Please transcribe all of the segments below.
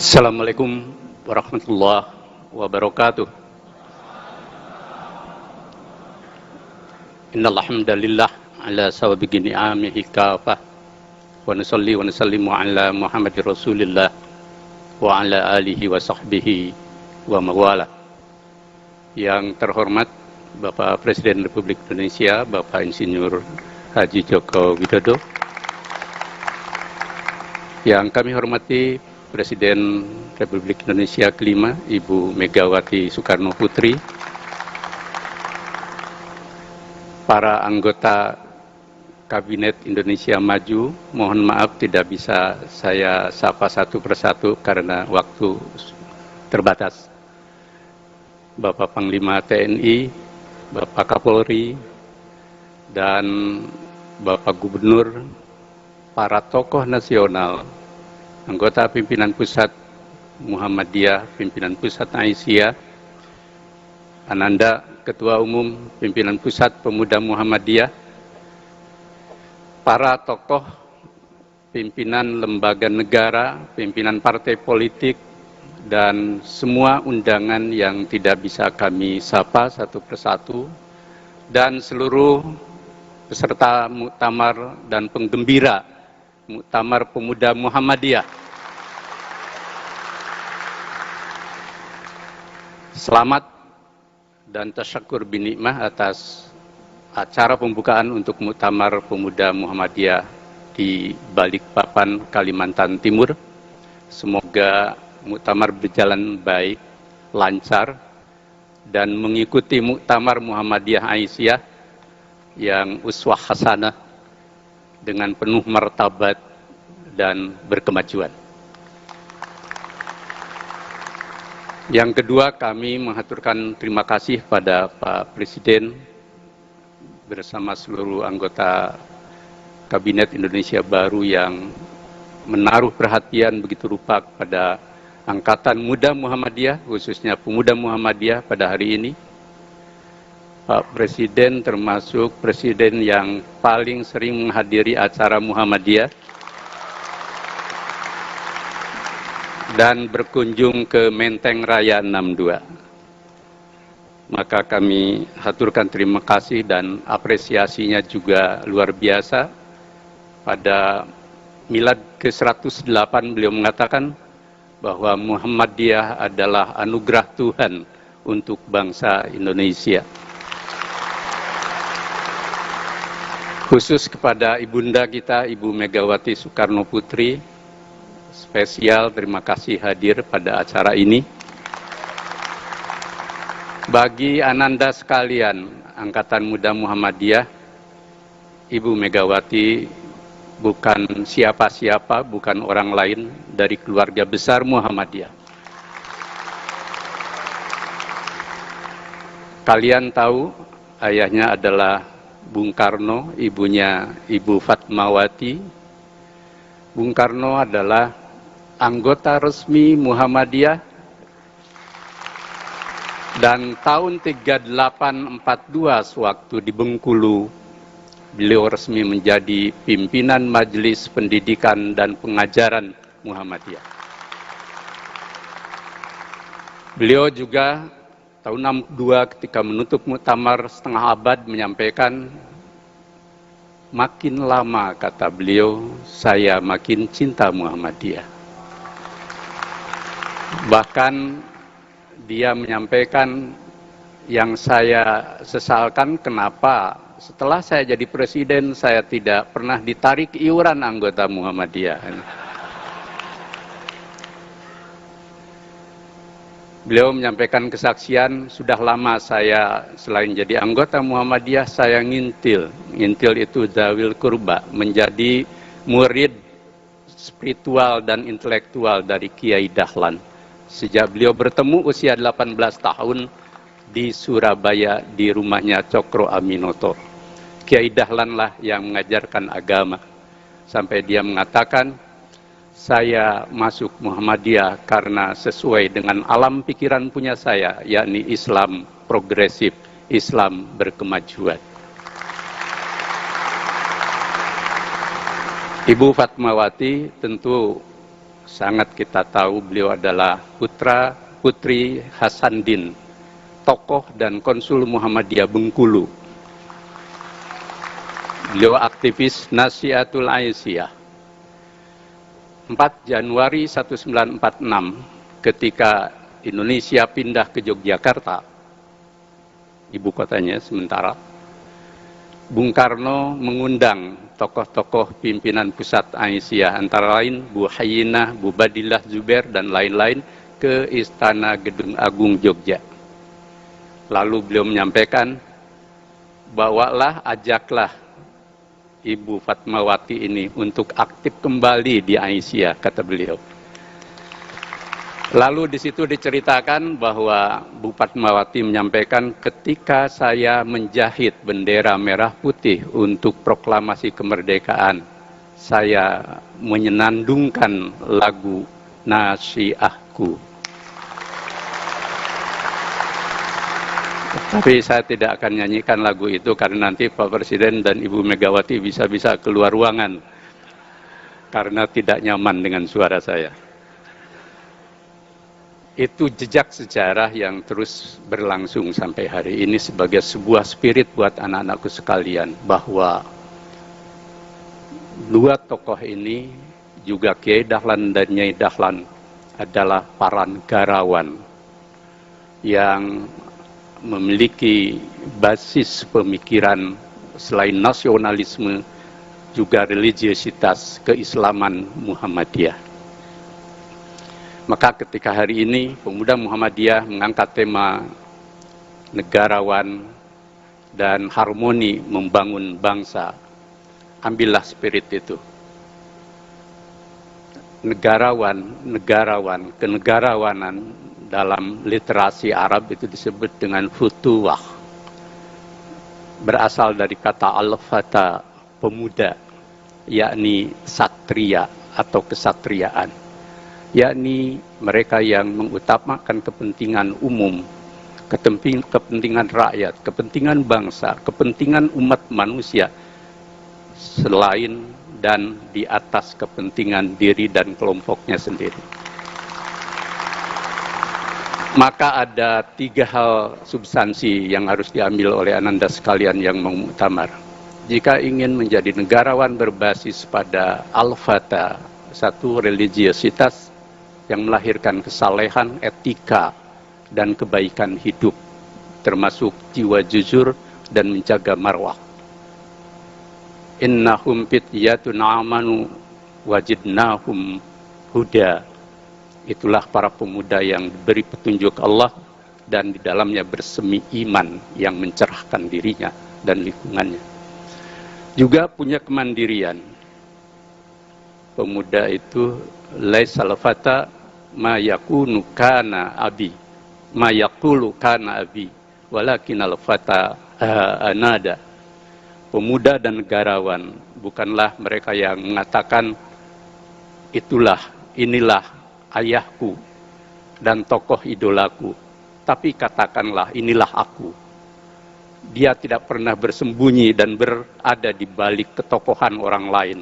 Assalamualaikum warahmatullahi wabarakatuh. Innal hamdalillah ala sawabiqi ni'amihi kafah wa nusalli wa nusallimu ala Muhammadir Rasulillah wa ala alihi wa sahbihi wa mawala. Yang terhormat Bapak Presiden Republik Indonesia, Bapak Insinyur Haji Joko Widodo. Yang kami hormati Presiden Republik Indonesia kelima, Ibu Megawati Soekarno Putri, para anggota Kabinet Indonesia Maju, mohon maaf tidak bisa saya sapa satu persatu karena waktu terbatas. Bapak Panglima TNI, Bapak Kapolri, dan Bapak Gubernur, para tokoh nasional, anggota pimpinan pusat Muhammadiyah, pimpinan pusat Aisyah, Ananda, Ketua Umum pimpinan pusat Pemuda Muhammadiyah, para tokoh pimpinan lembaga negara, pimpinan partai politik, dan semua undangan yang tidak bisa kami sapa satu persatu, dan seluruh peserta muktamar dan penggembira Muktamar Pemuda Muhammadiyah. Selamat dan tasyakur binikmah atas acara pembukaan untuk Muktamar Pemuda Muhammadiyah di Balikpapan, Kalimantan Timur. Semoga muktamar berjalan baik, lancar, dan mengikuti Muktamar Muhammadiyah Aisyah yang uswah hasanah dengan penuh martabat dan berkemajuan. Yang kedua, kami mengaturkan terima kasih pada Pak Presiden bersama seluruh anggota Kabinet Indonesia Baru yang menaruh perhatian begitu rupa pada Angkatan Muda Muhammadiyah, khususnya Pemuda Muhammadiyah pada hari ini. Pak Presiden termasuk Presiden yang paling sering menghadiri acara Muhammadiyah dan berkunjung ke Menteng Raya 62. Maka kami haturkan terima kasih dan apresiasinya juga luar biasa. Pada milad ke-108 beliau mengatakan bahwa Muhammadiyah adalah anugerah Tuhan untuk bangsa Indonesia. Khusus kepada ibunda kita, Ibu Megawati Soekarno Putri, spesial terima kasih hadir pada acara ini. Bagi Ananda sekalian, Angkatan Muda Muhammadiyah, Ibu Megawati bukan siapa-siapa, bukan orang lain dari keluarga besar Muhammadiyah. Kalian tahu, ayahnya adalah Bung Karno, ibunya Ibu Fatmawati. Bung Karno adalah anggota resmi Muhammadiyah dan tahun 3842 sewaktu di Bengkulu, beliau resmi menjadi pimpinan Majelis Pendidikan dan Pengajaran Muhammadiyah. Beliau juga tahun 62 ketika menutup muktamar setengah abad menyampaikan, makin lama kata beliau, saya makin cinta Muhammadiyah. Bahkan dia menyampaikan, yang saya sesalkan kenapa setelah saya jadi presiden saya tidak pernah ditarik iuran anggota Muhammadiyah. Beliau menyampaikan kesaksian, sudah lama saya selain jadi anggota Muhammadiyah, saya ngintil. Ngintil itu zawil kurba, menjadi murid spiritual dan intelektual dari Kiai Dahlan. Sejak beliau bertemu usia 18 tahun di Surabaya di rumahnya Cokro Aminoto. Kiai Dahlan lah yang mengajarkan agama. Sampai dia mengatakan, saya masuk Muhammadiyah karena sesuai dengan alam pikiran punya saya, yakni Islam progresif, Islam berkemajuan. Ibu Fatmawati tentu sangat kita tahu beliau adalah putra putri Hasanuddin, tokoh dan konsul Muhammadiyah Bengkulu. Beliau aktivis Nasihatul Aisyah. 4 Januari 1946 ketika Indonesia pindah ke Yogyakarta, ibu kotanya sementara, Bung Karno mengundang tokoh-tokoh pimpinan pusat Aisyah, antara lain Bu Hayyinah, Bu Badillah Zubair, dan lain-lain ke Istana Gedung Agung Jogja. Lalu beliau menyampaikan, bawalah, ajaklah Ibu Fatmawati ini untuk aktif kembali di Aisyah, kata beliau. Lalu di situ diceritakan bahwa Bu Fatmawati menyampaikan, ketika saya menjahit bendera merah putih untuk proklamasi kemerdekaan, saya menyenandungkan lagu Nasiahku. Tapi saya tidak akan nyanyikan lagu itu karena nanti Pak Presiden dan Ibu Megawati bisa-bisa keluar ruangan karena tidak nyaman dengan suara saya. Itu jejak sejarah yang terus berlangsung sampai hari ini sebagai sebuah spirit buat anak-anakku sekalian, bahwa dua tokoh ini, juga Kiai Dahlan dan Nyai Dahlan, adalah para negarawan yang memiliki basis pemikiran selain nasionalisme juga religiositas keislaman Muhammadiyah. Maka ketika hari ini pemuda Muhammadiyah mengangkat tema negarawan dan harmoni membangun bangsa, ambillah spirit itu. Negarawan, kenegarawanan dalam literasi Arab itu disebut dengan futuwah. Berasal dari kata al-fata, pemuda, yakni satria atau kesatriaan. Yakni mereka yang mengutamakan kepentingan umum, kepentingan rakyat, kepentingan bangsa, kepentingan umat manusia, selain dan di atas kepentingan diri dan kelompoknya sendiri. Maka ada 3 hal substansi yang harus diambil oleh Ananda sekalian yang muktamar. Jika ingin menjadi negarawan berbasis pada al-fata, satu religiositas yang melahirkan kesalehan, etika, dan kebaikan hidup, termasuk jiwa jujur dan menjaga marwah. Innahum fityatun amanu wajidnahum huda. Itulah para pemuda yang diberi petunjuk Allah dan di dalamnya bersemi iman yang mencerahkan dirinya dan lingkungannya. Juga punya kemandirian. Pemuda itu laisal fata ma yakunu kana abi, ma yaqulu kana abi, walakin al fata anada. Pemuda dan negarawan bukanlah mereka yang mengatakan inilah ayahku dan tokoh idolaku, tapi katakanlah inilah aku. Dia tidak pernah bersembunyi dan berada di balik ketokohan orang lain,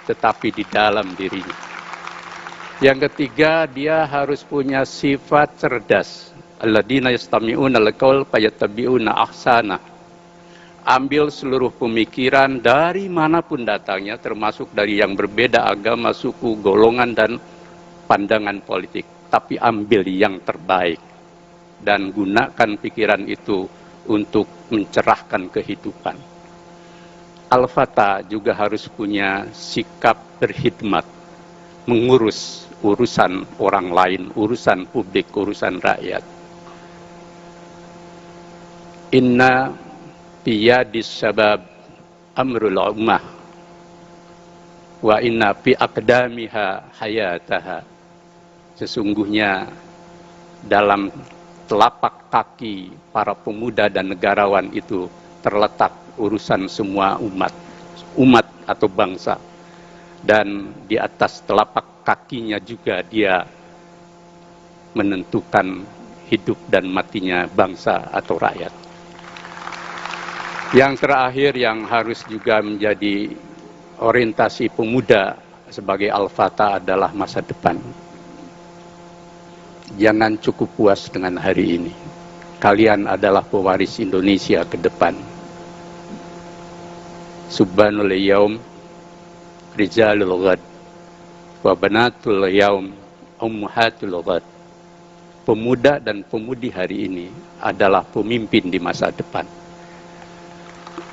tetapi di dalam dirinya. Yang ketiga, dia harus punya sifat cerdas. Alladzina yastami'una al-qaul fayattabi'una ahsana. Ambil seluruh pemikiran dari manapun datangnya, termasuk dari yang berbeda agama, suku, golongan, dan pandangan politik. Tapi ambil yang terbaik dan gunakan pikiran itu untuk mencerahkan kehidupan. Al-Fata juga harus punya sikap berkhidmat, mengurus urusan orang lain, urusan publik, urusan rakyat. Inna biyadis sabab amrul ummah wa inna fi aqdamiha hayataha. Sesungguhnya dalam telapak kaki para pemuda dan negarawan itu terletak urusan semua umat atau bangsa. Dan di atas telapak kakinya juga dia menentukan hidup dan matinya bangsa atau rakyat. Yang terakhir yang harus juga menjadi orientasi pemuda sebagai Al-Fatah adalah masa depan. Jangan cukup puas dengan hari ini. Kalian adalah pewaris Indonesia ke depan. Subhanul yaum rijalul ghad wa banatul yaum ummahatul ghad. Pemuda dan pemudi hari ini adalah pemimpin di masa depan.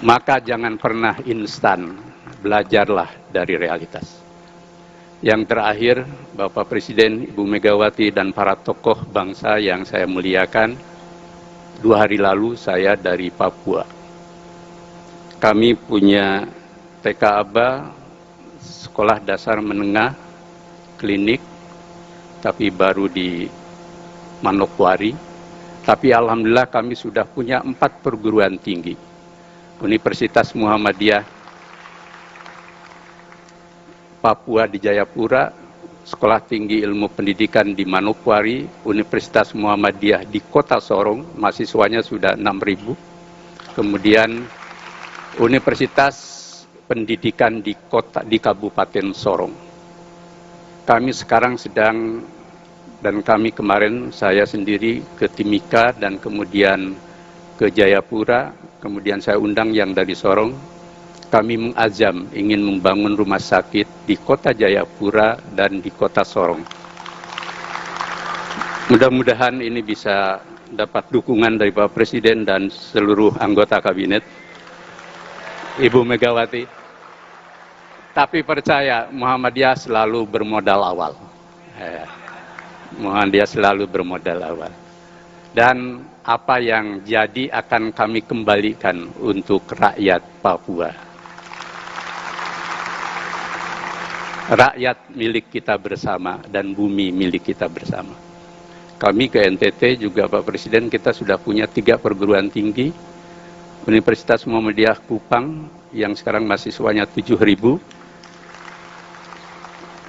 Maka jangan pernah instan, belajarlah dari realitas. Yang terakhir, Bapak Presiden, Ibu Megawati, dan para tokoh bangsa yang saya muliakan, 2 hari lalu saya dari Papua. Kami punya TK Aba, sekolah dasar menengah, klinik, tapi baru di Manokwari. Tapi alhamdulillah kami sudah punya 4 perguruan tinggi. Universitas Muhammadiyah Papua di Jayapura, Sekolah Tinggi Ilmu Pendidikan di Manokwari, Universitas Muhammadiyah di Kota Sorong, mahasiswanya sudah 6.000. Kemudian Universitas Pendidikan di Kabupaten Sorong. Kami sekarang sedang, dan kami kemarin saya sendiri ke Timika dan kemudian ke Jayapura, kemudian saya undang yang dari Sorong. Kami mengazam ingin membangun rumah sakit di Kota Jayapura dan di Kota Sorong. Mudah-mudahan ini bisa dapat dukungan dari Pak Presiden dan seluruh anggota kabinet. Ibu Megawati. Tapi percaya, Muhammadiyah selalu bermodal awal. Muhammadiyah selalu bermodal awal. Dan apa yang jadi akan kami kembalikan untuk rakyat Papua. Rakyat milik kita bersama dan bumi milik kita bersama. Kami ke NTT juga Pak Presiden, kita sudah punya 3 perguruan tinggi. Universitas Muhammadiyah Kupang yang sekarang mahasiswanya 7.000.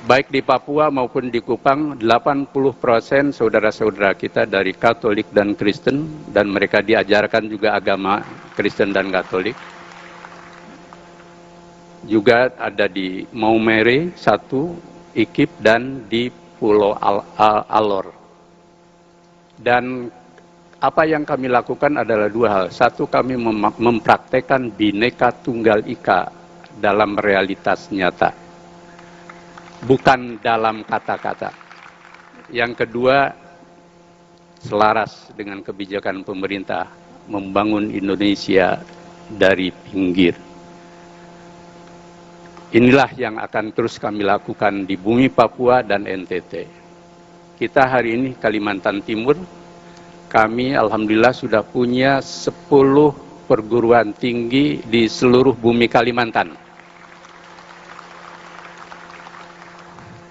Baik di Papua maupun di Kupang, 80% saudara-saudara kita dari Katolik dan Kristen, dan mereka diajarkan juga agama Kristen dan Katolik. Juga ada di Maumere 1, Ikip, dan di Pulau Alor. Dan apa yang kami lakukan adalah 2 hal. Satu, kami mempraktekkan Bhinneka Tunggal Ika dalam realitas nyata, bukan dalam kata-kata. Yang kedua, selaras dengan kebijakan pemerintah membangun Indonesia dari pinggir. Inilah yang akan terus kami lakukan di bumi Papua dan NTT. Kita hari ini Kalimantan Timur, kami alhamdulillah sudah punya 10 perguruan tinggi di seluruh bumi Kalimantan.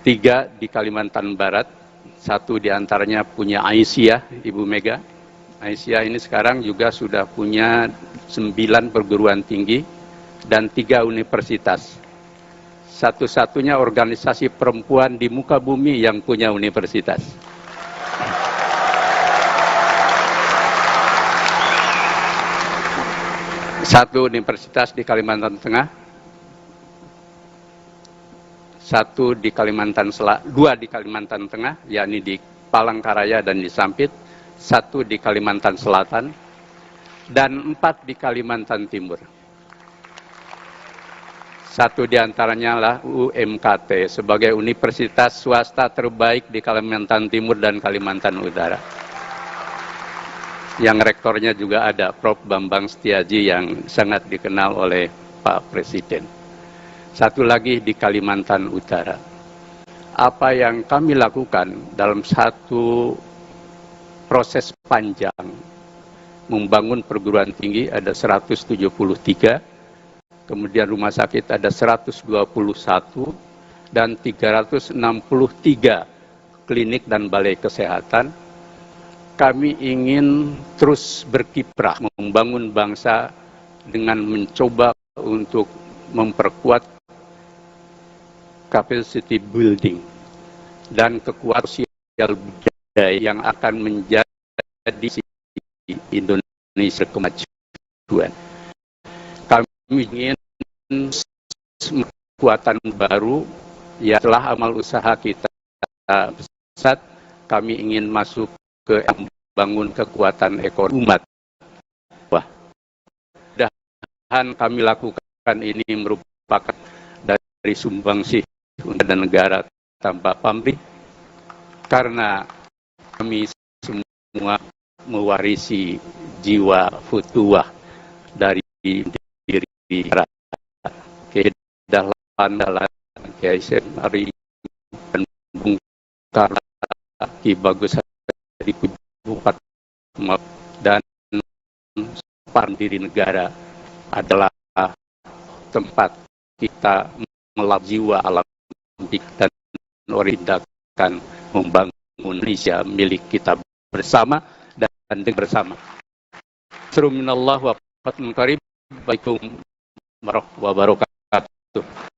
3 di Kalimantan Barat, 1 diantaranya punya Aisyah, Ibu Mega. Aisyah ini sekarang juga sudah punya 9 perguruan tinggi dan 3 universitas. Satu-satunya organisasi perempuan di muka bumi yang punya universitas. Satu universitas di Kalimantan Tengah, 1 di Kalimantan Selatan, 2 di Kalimantan Tengah, yakni di Palangkaraya dan di Sampit, 1 di Kalimantan Selatan, dan 4 di Kalimantan Timur. 1 diantaranya adalah UMKT sebagai universitas swasta terbaik di Kalimantan Timur dan Kalimantan Utara. Yang rektornya juga ada Prof. Bambang Setiaji yang sangat dikenal oleh Pak Presiden. 1 lagi di Kalimantan Utara. Apa yang kami lakukan dalam 1 proses panjang membangun perguruan tinggi ada 173, kemudian rumah sakit ada 121 dan 363 klinik dan balai kesehatan. Kami ingin terus berkiprah membangun bangsa dengan mencoba untuk memperkuat capacity building dan kekuatan sosial budaya yang akan menjadi Indonesia kemajuan. Kami ingin kekuatan baru Ya, setelah amal usaha kita besar, kami ingin masuk ke bangun kekuatan ekonomi umat. Wah, mudah-mudahan kami lakukan ini merupakan dari sumbangsih untuk negara tanpa pamrih, karena kami semua mewarisi jiwa futuwah dari diri kita. Kedalan Kiai Ari dan Bung Karno, Ki Bagus Hadi Bupati dan pendiri negara adalah tempat kita melatih jiwa alam dan orientakan membangun Indonesia milik kita bersama dan bersama. Assalamualaikum warahmatullahi wabarakatuh.